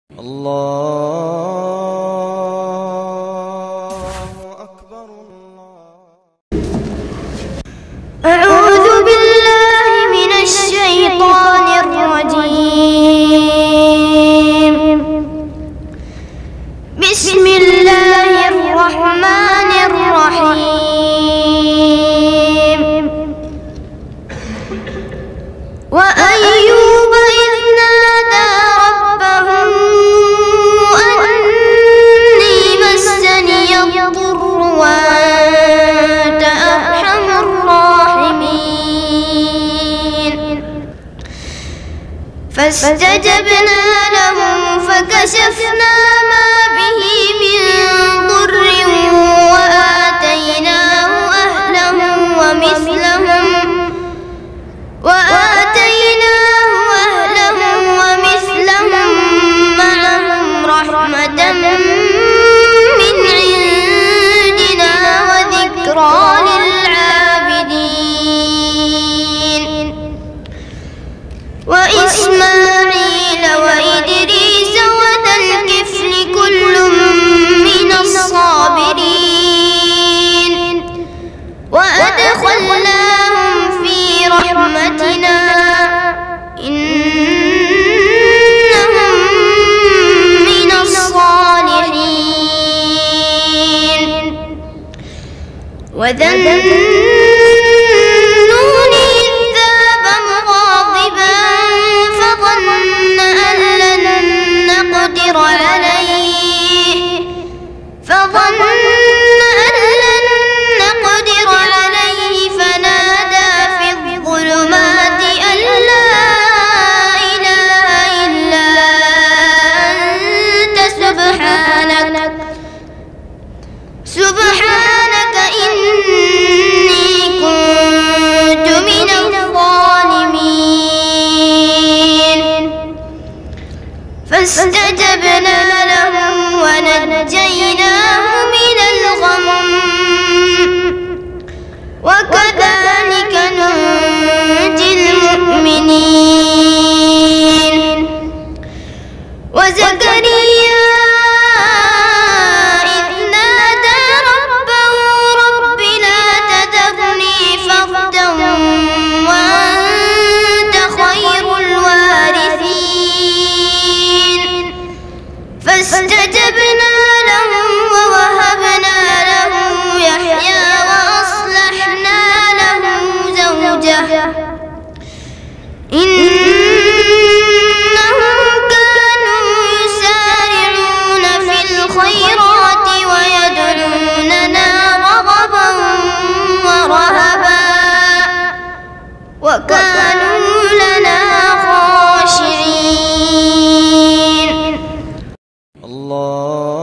الله أكبر أعوذ بالله من الشيطان الرجيم. بسم الله الرحمن الرحيم. وأيوب إذ نادى ربه أني مسني الضر وأنت أرحم الراحمين. فاستجبنا له فكشفنا ما به من ضر وآتيناه أهله ومثلهم معهم رحمة من عندنا وذكرى للعابدين. وإسماعيل وإدريس وذا الكفل كل من الصابرين وأدخلناهم في رحمتنا إنهم من الصالحين. وذا النون إذ ذهب مغاضبا فظن أن لن نقدر عليه فنادى في الظلمات أن لا إله إلا أنت سبحانك إني كنت من الظالمين. فاستجبنا له ونجيناه من الغم وكذلك ننجي المؤمنين. وزكريا إذ نادى ربه رب لا تذرني فردا وأنت خير الوارثين. فاستجبنا له ووهبنا له يحيى وأصلحنا له زوجه إنهم كانوا يسارعون في الخيرات ويدعوننا رغبا ورهبا وكانوا لنا خاشعين. الله